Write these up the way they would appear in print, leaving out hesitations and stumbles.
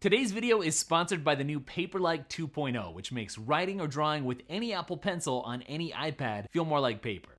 Today's video is sponsored by the new Paperlike 2.0, which makes writing or drawing with any Apple Pencil on any iPad feel more like paper.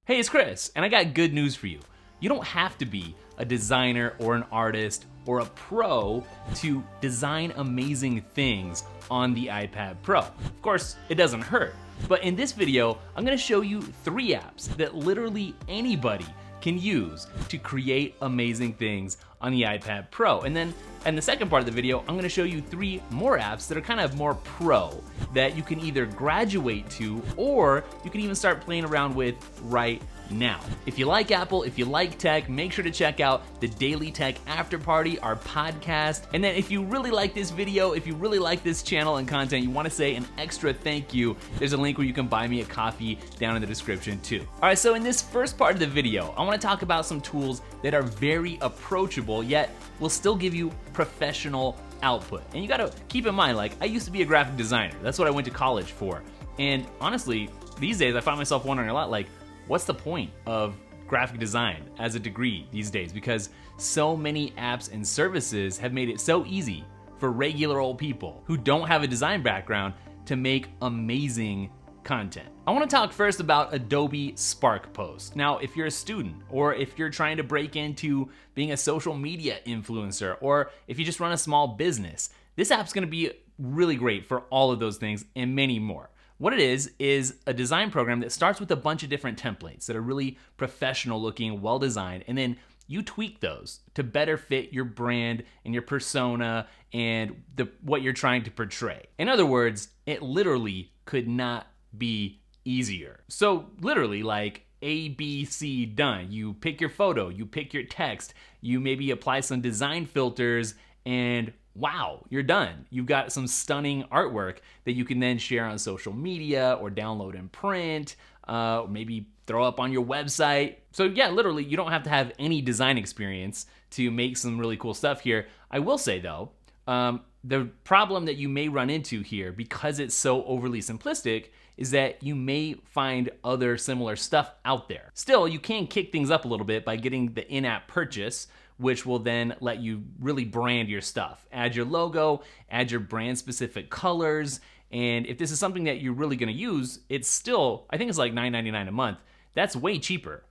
Hey, it's Chris, and I got good news for you. You don't have to be a designer or an artist or a pro to design amazing things on the iPad Pro. Of course, it doesn't hurt. But in this video, I'm gonna show you 3 apps that literally anybody can use to create amazing things on the iPad Pro. And then in the second part of the video, I'm gonna show you 3 more apps that are kind of more pro that you can either graduate to or you can even start playing around with right now. If you like Apple, if you like tech, make sure to check out the Dailytekk After Party, our podcast. And then if you really like this video, if you really like this channel and content, you wanna say an extra thank you, there's a link where you can buy me a coffee down in the description too. All right, so in this first part of the video, I wanna talk about some tools that are very approachable, yet will still give you professional output. And you gotta keep in mind, like, I used to be a graphic designer. That's what I went to college for. And honestly, these days I find myself wondering a lot, like, what's the point of graphic design as a degree these days? Because so many apps and services have made it so easy for regular old people who don't have a design background to make amazing content. I want to talk first about Adobe Spark Post. Now, if you're a student, or if you're trying to break into being a social media influencer, or if you just run a small business, this app's going to be really great for all of those things and many more. What it is a design program that starts with a bunch of different templates that are really professional looking, well designed, and then you tweak those to better fit your brand and your persona and what you're trying to portray. In other words, it literally could not be easier. So literally, like, A, B, C, done. You pick your photo, you pick your text, you maybe apply some design filters, and wow, you're done. You've got some stunning artwork that you can then share on social media or download and print, or maybe throw up on your website. So yeah, literally, you don't have to have any design experience to make some really cool stuff here. I will say though, the problem that you may run into here, because it's so overly simplistic, is that you may find other similar stuff out there. Still, you can kick things up a little bit by getting the in-app purchase, which will then let you really brand your stuff. Add your logo, add your brand-specific colors, and if this is something that you're really gonna use, it's still, I think it's like $9.99 a month. That's way cheaper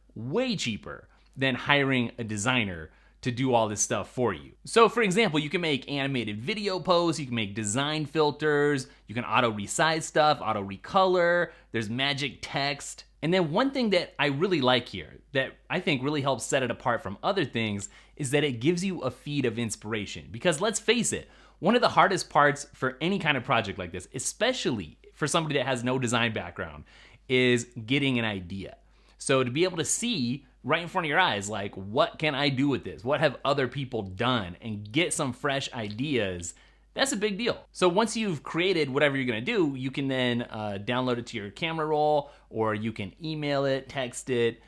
than hiring a designer to do all this stuff for you. So for example, you can make animated video posts, you can make design filters, you can auto resize stuff, auto recolor, there's magic text. And then one thing that I really like here, that I think really helps set it apart from other things, is that it gives you a feed of inspiration. Because let's face it, one of the hardest parts for any kind of project like this, especially for somebody that has no design background, is getting an idea. So to be able to see right in front of your eyes, like, what can I do with this? What have other people done? And get some fresh ideas, that's a big deal. So once you've created whatever you're gonna do, you can then download it to your camera roll, or you can email it, text it,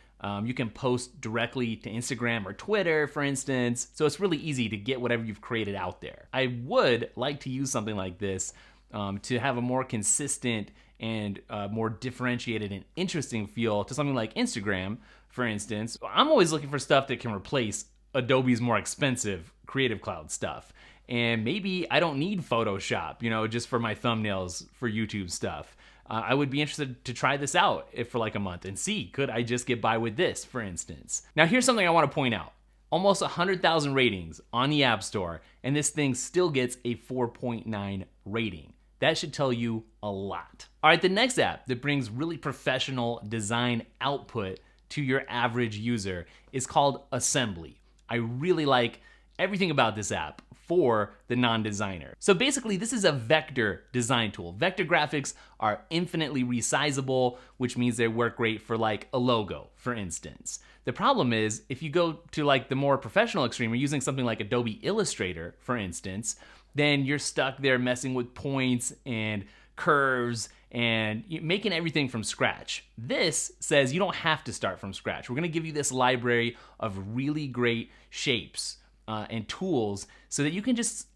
you can post directly to Instagram or Twitter, for instance. So it's really easy to get whatever you've created out there. I would like to use something like this to have a more consistent and more differentiated and interesting feel to something like Instagram, for instance. I'm always looking for stuff that can replace Adobe's more expensive Creative Cloud stuff. And maybe I don't need Photoshop, just for my thumbnails for YouTube stuff. I would be interested to try this out for like a month and see, could I just get by with this, for instance? Now here's something I want to point out. Almost 100,000 ratings on the App Store, and this thing still gets a 4.9 rating. That should tell you a lot. All right, the next app that brings really professional design output to your average user is called Assembly. I really like everything about this app for the non-designer. So basically, this is a vector design tool. Vector graphics are infinitely resizable, which means they work great for like a logo, for instance. The problem is, if you go to like the more professional extreme, or using something like Adobe Illustrator, for instance, then you're stuck there messing with points and curves and making everything from scratch. This says you don't have to start from scratch. We're gonna give you this library of really great shapes and tools so that you can just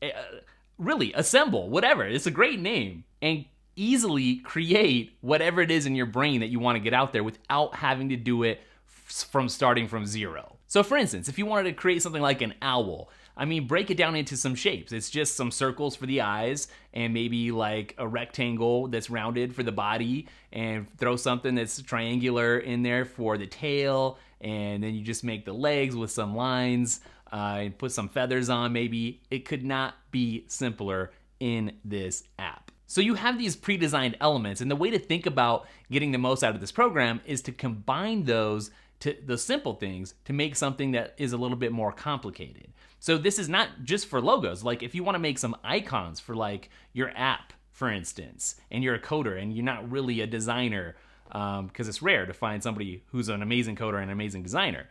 really assemble whatever. It's a great name. And easily create whatever it is in your brain that you want to get out there without having to do it from starting from zero. So for instance, if you wanted to create something like an owl, I mean, break it down into some shapes. It's just some circles for the eyes and maybe like a rectangle that's rounded for the body, and throw something that's triangular in there for the tail, and then you just make the legs with some lines, and put some feathers on maybe. It could not be simpler in this app. So you have these pre-designed elements, and the way to think about getting the most out of this program is to combine those to the simple things to make something that is a little bit more complicated. So this is not just for logos. Like if you want to make some icons for like your app, for instance, and you're a coder and you're not really a designer, because it's rare to find somebody who's an amazing coder and an amazing designer,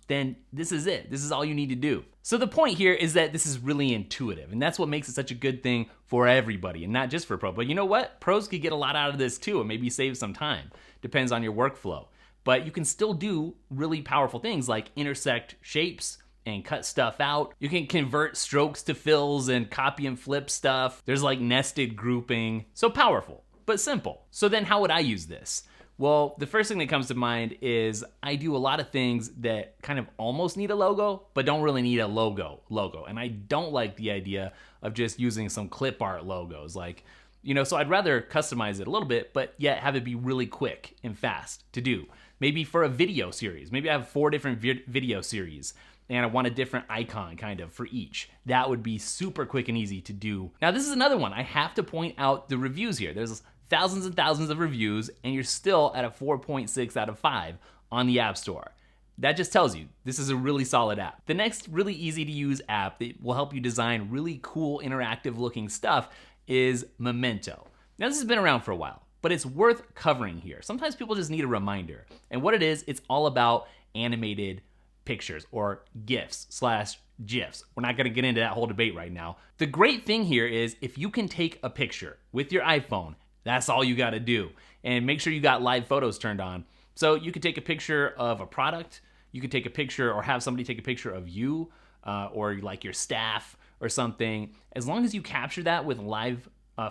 then this is it. This is all you need to do. So the point here is that this is really intuitive, and that's what makes it such a good thing for everybody, and not just for pro. But you know what? Pros could get a lot out of this too, and maybe save some time. Depends on your workflow. But you can still do really powerful things like intersect shapes and cut stuff out. You can convert strokes to fills and copy and flip stuff. There's like nested grouping. So powerful, but simple. So then how would I use this? Well, the first thing that comes to mind is I do a lot of things that kind of almost need a logo, but don't really need a logo. And I don't like the idea of just using some clip art logos. Like, you know, so I'd rather customize it a little bit, but yet have it be really quick and fast to do. Maybe for a video series. Maybe I have 4 different video series, and I want a different icon kind of for each. That would be super quick and easy to do. Now this is another one. I have to point out the reviews here. There's thousands and thousands of reviews, and you're still at a 4.6 out of 5 on the App Store. That just tells you this is a really solid app. The next really easy to use app that will help you design really cool interactive looking stuff is Memento. Now this has been around for a while, but it's worth covering here. Sometimes people just need a reminder. And what it is, it's all about animated pictures or GIFs/GIFs. We're not gonna get into that whole debate right now. The great thing here is if you can take a picture with your iPhone, that's all you gotta do. And make sure you got live photos turned on. So you could take a picture of a product, you could take a picture or have somebody take a picture of you, or like your staff or something. As long as you capture that with live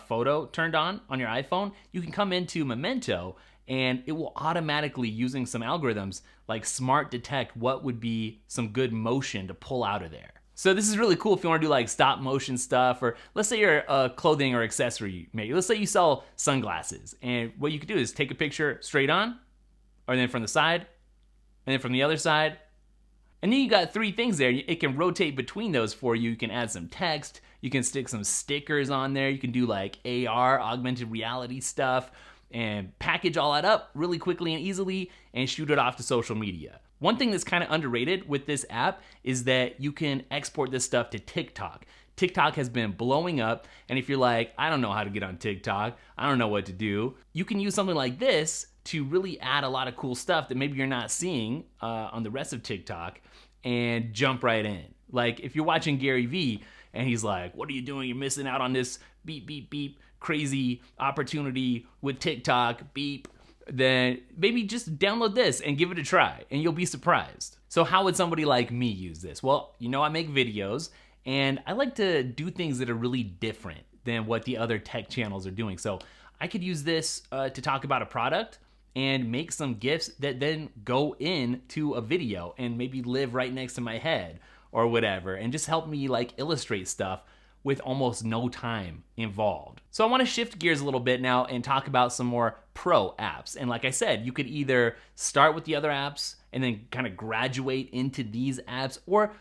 photo turned on your iPhone, you can come into Memento and it will automatically, using some algorithms, like smart detect what would be some good motion to pull out of there. So this is really cool if you want to do like stop motion stuff, or let's say you're a clothing or accessory maker. Let's say you sell sunglasses, and what you could do is take a picture straight on, or then from the side, and then from the other side. And then you got 3 things there. It can rotate between those for you. You can add some text. You can stick some stickers on there. You can do like AR, augmented reality stuff, and package all that up really quickly and easily and shoot it off to social media. One thing that's kind of underrated with this app is that you can export this stuff to TikTok. TikTok has been blowing up, and if you're like, I don't know how to get on TikTok, I don't know what to do, you can use something like this to really add a lot of cool stuff that maybe you're not seeing on the rest of TikTok and jump right in. Like if you're watching Gary Vee and he's like, what are you doing? You're missing out on this beep, beep, beep, crazy opportunity with TikTok, beep. Then maybe just download this and give it a try and you'll be surprised. So how would somebody like me use this? Well, you know, I make videos and I like to do things that are really different than what the other tech channels are doing. So I could use this to talk about a product and make some GIFs that then go into a video and maybe live right next to my head or whatever, and just help me like illustrate stuff with almost no time involved. So I want to shift gears a little bit now and talk about some more pro apps. And like I said, you could either start with the other apps and then kind of graduate into these apps, or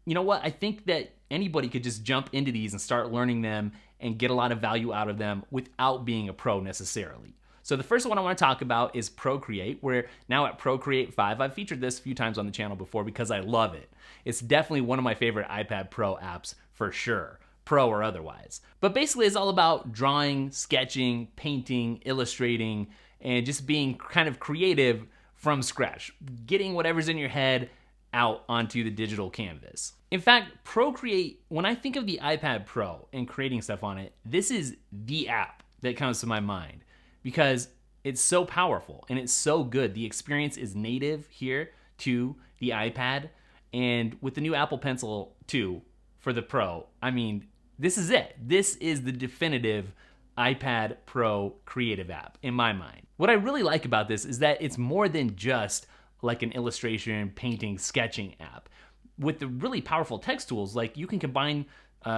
you know what? I think that anybody could just jump into these and start learning them and get a lot of value out of them without being a pro necessarily. So the first one I want to talk about is Procreate. We're now at Procreate 5. I've featured this a few times on the channel before because I love it. It's definitely one of my favorite iPad Pro apps for sure, pro or otherwise. But basically it's all about drawing, sketching, painting, illustrating, and just being kind of creative from scratch, getting whatever's in your head out onto the digital canvas. In fact, Procreate, when I think of the iPad Pro and creating stuff on it, this is the app that comes to my mind because it's so powerful and it's so good. The experience is native here to the iPad, and with the new Apple Pencil 2 for the Pro, I mean, this is it. This is the definitive iPad Pro creative app in my mind. What I really like about this is that it's more than just like an illustration, painting, sketching app. With the really powerful text tools, like you can combine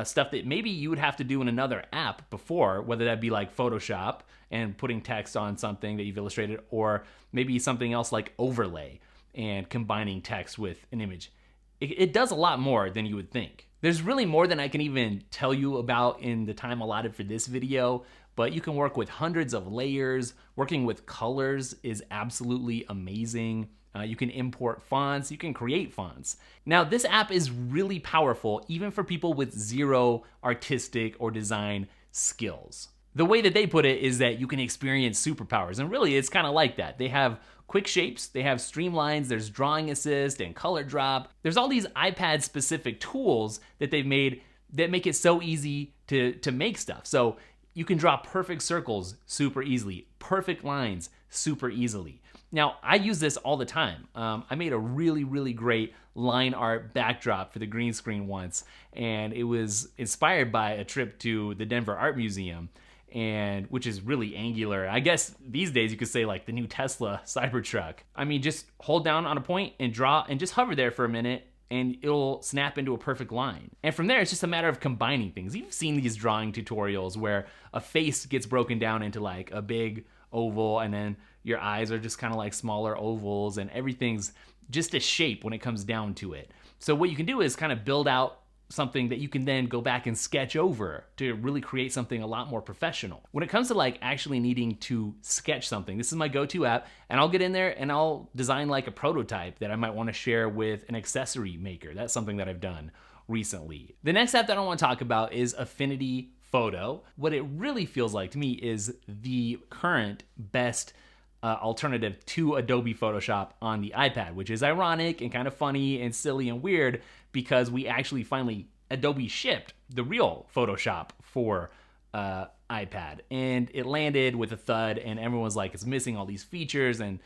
stuff that maybe you would have to do in another app before, whether that be like Photoshop and putting text on something that you've illustrated, or maybe something else like overlay and combining text with an image. It does a lot more than you would think. There's really more than I can even tell you about in the time allotted for this video, but you can work with hundreds of layers. Working with colors is absolutely amazing. You can import fonts, you can create fonts. Now, this app is really powerful, even for people with zero artistic or design skills. The way that they put it is that you can experience superpowers, and really it's kind of like that. They have quick shapes, they have streamlines, there's drawing assist and color drop. There's all these iPad specific tools that they've made that make it so easy to make stuff. So you can draw perfect circles super easily, perfect lines super easily. Now, I use this all the time. I made a really, really great line art backdrop for the green screen once, and it was inspired by a trip to the Denver Art Museum, and which is really angular. I guess these days you could say like the new Tesla Cybertruck. I mean, just hold down on a point and draw and just hover there for a minute and it'll snap into a perfect line. And from there, it's just a matter of combining things. You've seen these drawing tutorials where a face gets broken down into like a big oval, and then your eyes are just kind of like smaller ovals, and everything's just a shape when it comes down to it. So what you can do is kind of build out something that you can then go back and sketch over to really create something a lot more professional. When it comes to like actually needing to sketch something, this is my go-to app, and I'll get in there and I'll design like a prototype that I might want to share with an accessory maker. That's something that I've done recently. The next app that I want to talk about is Affinity Photo. What it really feels like to me is the current best alternative to Adobe Photoshop on the iPad, which is ironic and kind of funny and silly and weird because we actually finally, Adobe shipped the real Photoshop for iPad, and it landed with a thud, and everyone was like, it's missing all these features, and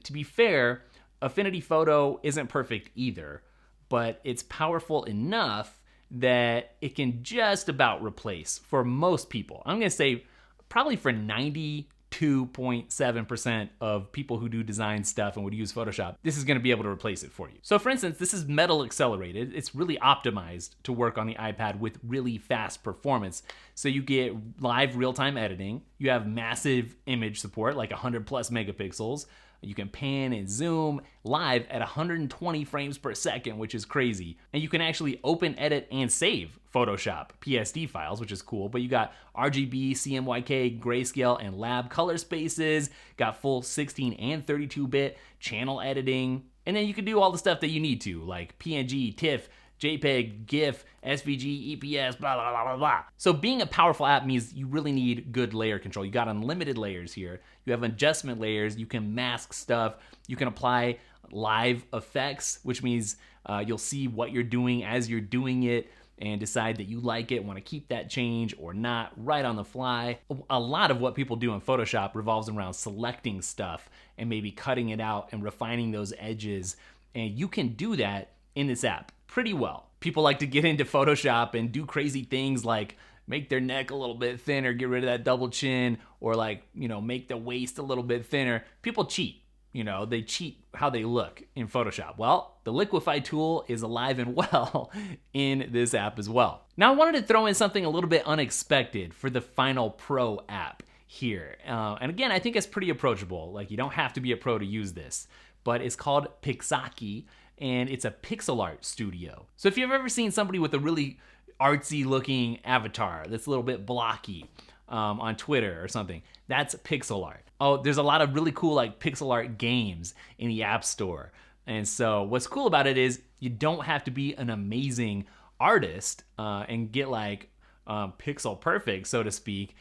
to be fair, Affinity Photo isn't perfect either, but it's powerful enough that it can just about replace, for most people, I'm gonna say probably for 92.7% of people who do design stuff and would use Photoshop, this is gonna be able to replace it for you. So for instance, this is metal accelerated. It's really optimized to work on the iPad with really fast performance. So you get live real-time editing, you have massive image support, like 100 plus megapixels, you can pan and zoom live at 120 frames per second, which is crazy. And you can actually open, edit, and save Photoshop PSD files, which is cool. But you got RGB, CMYK, grayscale, and lab color spaces, got full 16 and 32-bit channel editing. And then you can do all the stuff that you need to, like PNG, TIFF, JPEG, GIF, SVG, EPS, blah, blah, blah, blah, blah. So being a powerful app means you really need good layer control. You got unlimited layers here. You have adjustment layers. You can mask stuff. You can apply live effects, which means you'll see what you're doing as you're doing it and decide that you like it, want to keep that change or not, right on the fly. A lot of what people do in Photoshop revolves around selecting stuff and maybe cutting it out and refining those edges. And you can do that in this app pretty well. People like to get into Photoshop and do crazy things like make their neck a little bit thinner, get rid of that double chin, or like, you know, make the waist a little bit thinner. People cheat, you know, they cheat how they look in Photoshop. Well, the Liquify tool is alive and well in this app as well. Now I wanted to throw in something a little bit unexpected for the Final Pro app here. And again, I think it's pretty approachable. Like, you don't have to be a pro to use this, but it's called Pixaki, and it's a pixel art studio. So if you've ever seen somebody with a really artsy looking avatar that's a little bit blocky on Twitter or something, that's pixel art. Oh, there's a lot of really cool like pixel art games in the App Store. And so what's cool about it is you don't have to be an amazing artist and get like pixel perfect, so to speak,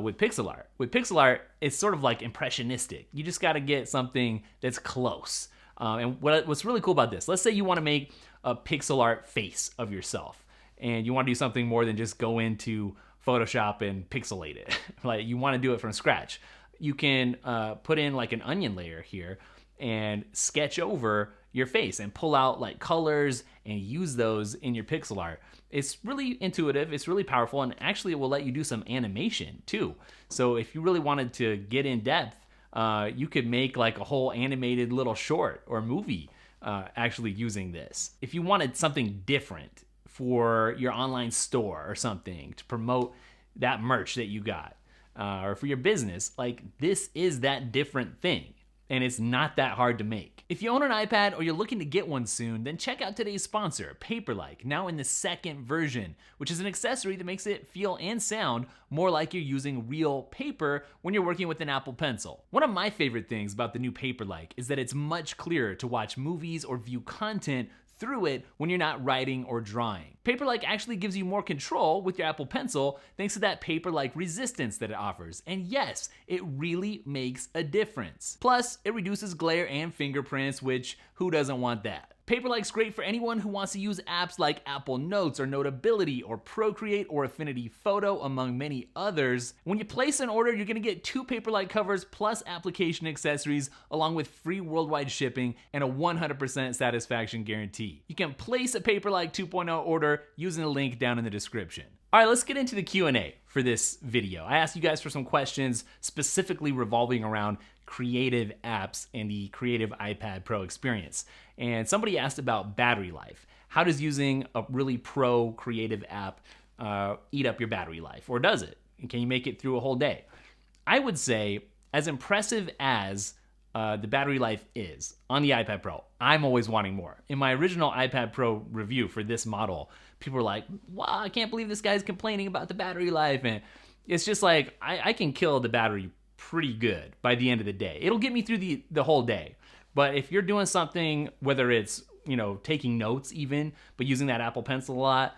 with pixel art. With pixel art, it's sort of like impressionistic. You just gotta get something that's close. And what's really cool about this, let's say you wanna make a pixel art face of yourself and you wanna do something more than just go into Photoshop and pixelate it. Like, you wanna do it from scratch. You can put in like an onion layer here and sketch over your face and pull out like colors and use those in your pixel art. It's really intuitive, it's really powerful, and actually it will let you do some animation too. So if you really wanted to get in depth You could make like a whole animated little short or movie actually using this. If you wanted something different for your online store or something to promote that merch that you got, or for your business, like this is that different thing. And it's not that hard to make. If you own an iPad or you're looking to get one soon, then check out today's sponsor, Paperlike, now in the second version, which is an accessory that makes it feel and sound more like you're using real paper when you're working with an Apple Pencil. One of my favorite things about the new Paperlike is that it's much clearer to watch movies or view content through it when you're not writing or drawing. Paperlike actually gives you more control with your Apple Pencil thanks to that paper-like resistance that it offers. And yes, it really makes a difference. Plus, it reduces glare and fingerprints, which who doesn't want that? Paperlike's great for anyone who wants to use apps like Apple Notes or Notability or Procreate or Affinity Photo, among many others. When you place an order, you're gonna get 2 Paperlike covers plus application accessories, along with free worldwide shipping and a 100% satisfaction guarantee. You can place a Paperlike 2.0 order using the link down in the description. All right, let's get into the Q&A for this video. I asked you guys for some questions specifically revolving around creative apps and the creative iPad Pro experience. And somebody asked about battery life. How does using a really pro creative app eat up your battery life? Or does it? And can you make it through a whole day? I would say, as impressive as the battery life is on the iPad Pro, I'm always wanting more. In my original iPad Pro review for this model, people were like, wow, I can't believe this guy's complaining about the battery life. And it's just like, I can kill the battery pretty good by the end of the day. It'll get me through the whole day. But if you're doing something, whether it's, taking notes even, but using that Apple Pencil a lot,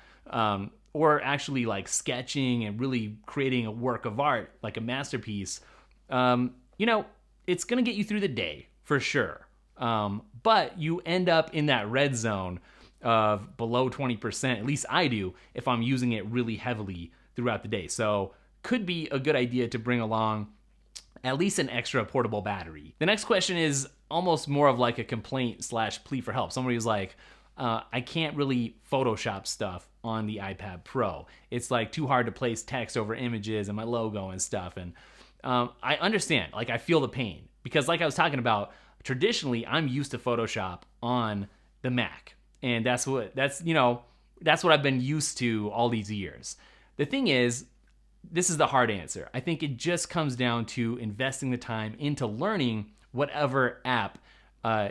or actually like sketching and really creating a work of art, like a masterpiece, it's gonna get you through the day for sure. But you end up in that red zone of below 20%, at least I do, if I'm using it really heavily throughout the day. So could be a good idea to bring along at least an extra portable battery. The next question is almost more of like a complaint / plea for help. Somebody was like, I can't really Photoshop stuff on the iPad Pro. It's like too hard to place text over images and my logo and stuff. And I understand, like I feel the pain because like I was talking about, traditionally I'm used to Photoshop on the Mac. And that's what I've been used to all these years. The thing is, this is the hard answer. I think it just comes down to investing the time into learning whatever app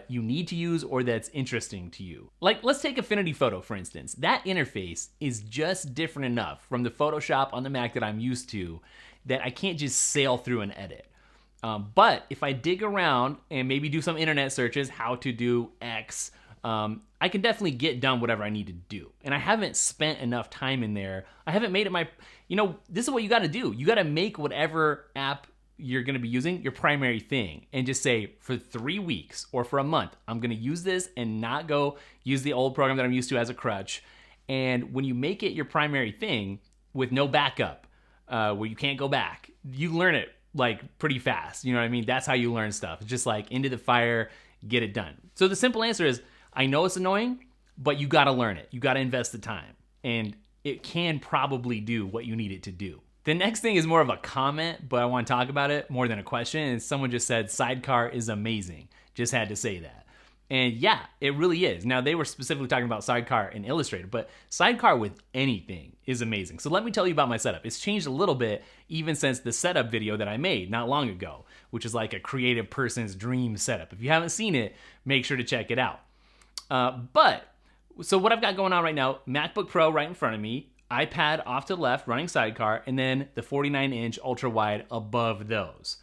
you need to use or that's interesting to you. Like, let's take Affinity Photo, for instance. That interface is just different enough from the Photoshop on the Mac that I'm used to that I can't just sail through and edit. But if I dig around and maybe do some internet searches, how to do X, I can definitely get done whatever I need to do. And I haven't spent enough time in there. I haven't made it my, this is what you gotta do. You gotta make whatever app you're gonna be using your primary thing and just say for 3 weeks or for a month, I'm gonna use this and not go use the old program that I'm used to as a crutch. And when you make it your primary thing with no backup, where you can't go back, you learn it like pretty fast. You know what I mean? That's how you learn stuff. It's just like into the fire, get it done. So the simple answer is, I know it's annoying, but you gotta learn it. You gotta invest the time. And it can probably do what you need it to do. The next thing is more of a comment, but I wanna talk about it more than a question. And someone just said, Sidecar is amazing. Just had to say that. And yeah, it really is. Now, they were specifically talking about Sidecar in Illustrator, but Sidecar with anything is amazing. So let me tell you about my setup. It's changed a little bit even since the setup video that I made not long ago, which is like a creative person's dream setup. If you haven't seen it, make sure to check it out. So what I've got going on right now, MacBook Pro right in front of me, iPad off to the left running Sidecar, and then the 49-inch ultra wide above those.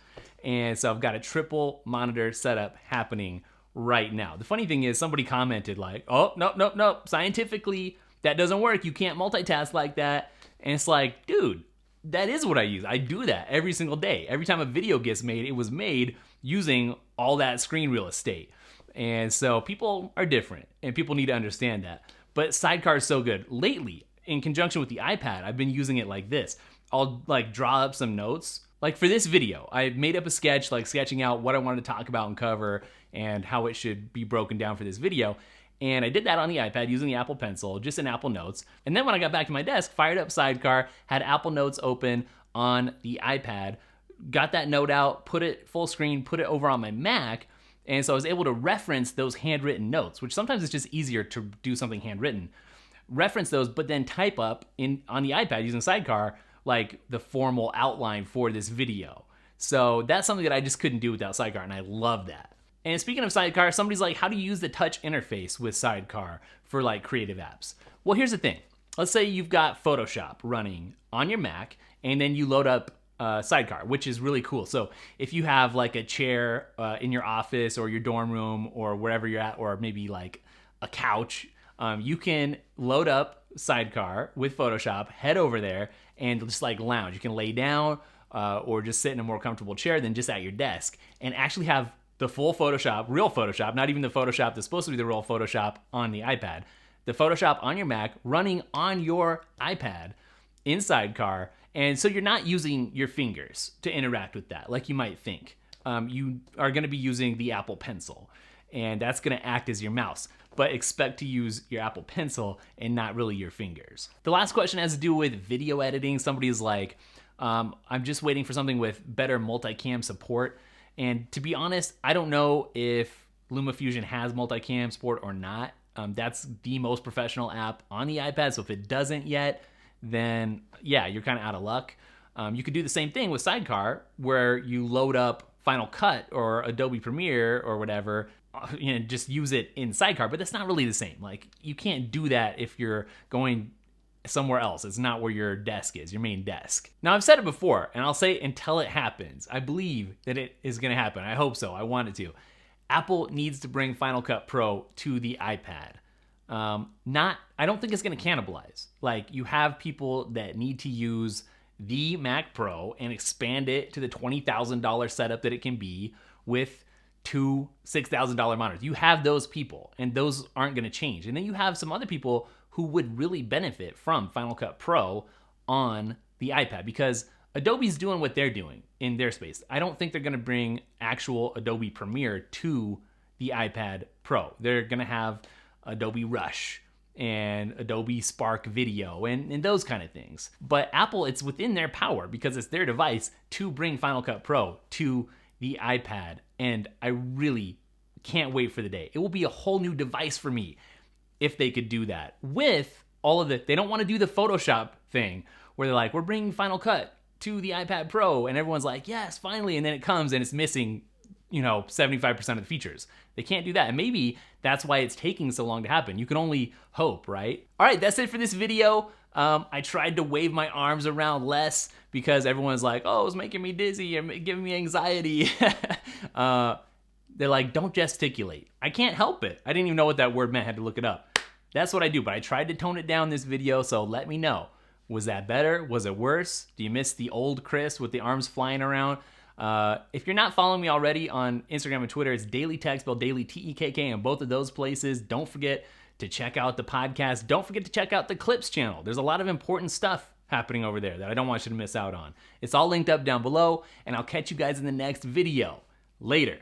And so I've got a triple monitor setup happening right now. The funny thing is somebody commented like, oh, no, scientifically that doesn't work. You can't multitask like that. And it's like, dude, that is what I use. I do that every single day. Every time a video gets made, it was made using all that screen real estate. And so people are different and people need to understand that. But Sidecar is so good. Lately, in conjunction with the iPad, I've been using it like this. I'll like draw up some notes. Like for this video, I made up a sketch, like sketching out what I wanted to talk about and cover and how it should be broken down for this video. And I did that on the iPad using the Apple Pencil, just in Apple Notes. And then when I got back to my desk, fired up Sidecar, had Apple Notes open on the iPad, got that note out, put it full screen, put it over on my Mac. And so I was able to reference those handwritten notes, which sometimes it's just easier to do something handwritten. Reference those, but then type up on the iPad using Sidecar, like the formal outline for this video. So that's something that I just couldn't do without Sidecar, and I love that. And speaking of Sidecar, somebody's like, how do you use the touch interface with Sidecar for like creative apps? Well, here's the thing. Let's say you've got Photoshop running on your Mac, and then you load up Sidecar, which is really cool. So if you have like a chair in your office or your dorm room or wherever you're at, or maybe like a couch, you can load up Sidecar with Photoshop, head over there, and just like lounge. You can lay down or just sit in a more comfortable chair than just at your desk, and actually have the full Photoshop, real Photoshop, not even the Photoshop that's supposed to be the real Photoshop on the iPad, the Photoshop on your Mac running on your iPad in Sidecar. And so you're not using your fingers to interact with that like you might think. You are going to be using the Apple Pencil, and that's going to act as your mouse. But expect to use your Apple Pencil and not really your fingers. The last question has to do with video editing. Somebody's like, I'm just waiting for something with better multicam support. And to be honest, I don't know if LumaFusion has multicam support or not. That's the most professional app on the iPad. So if it doesn't yet, then yeah, you're kind of out of luck. You could do the same thing with Sidecar, where you load up Final Cut or Adobe Premiere or whatever, just use it in Sidecar, but that's not really the same. Like, you can't do that if you're going somewhere else. It's not where your desk is, your main desk. Now, I've said it before, and I'll say it until it happens. I believe that it is going to happen. I hope so. I want it to. Apple needs to bring Final Cut Pro to the iPad. I don't think it's going to cannibalize. Like, you have people that need to use the Mac Pro and expand it to the $20,000 setup that it can be with two $6,000 monitors. You have those people, and those aren't going to change. And then you have some other people who would really benefit from Final Cut Pro on the iPad, because Adobe's doing what they're doing in their space. I don't think they're going to bring actual Adobe Premiere to the iPad Pro. They're going to have Adobe Rush and Adobe Spark Video and those kind of things. But Apple, it's within their power, because it's their device, to bring Final Cut Pro to the iPad. And I really can't wait for the day. It will be a whole new device for me if they could do that. With all of they don't want to do the Photoshop thing where they're like, we're bringing Final Cut to the iPad Pro, and everyone's like, yes, finally, and then it comes and it's missing 75% of the features. They can't do that. And maybe that's why it's taking so long to happen. You can only hope, right? All right, that's it for this video. I tried to wave my arms around less because everyone's like, oh, it's making me dizzy and giving me anxiety. They're like, don't gesticulate. I can't help it. I didn't even know what that word meant. I had to look it up. That's what I do, but I tried to tone it down this video, so let me know. Was that better? Was it worse? Do you miss the old Chris with the arms flying around? If you're not following me already on Instagram and Twitter, it's Dailytekk, spelled Daily Tekk, in both of those places. Don't forget to check out the podcast. Don't forget to check out the Clips channel. There's a lot of important stuff happening over there that I don't want you to miss out on. It's all linked up down below, and I'll catch you guys in the next video. Later.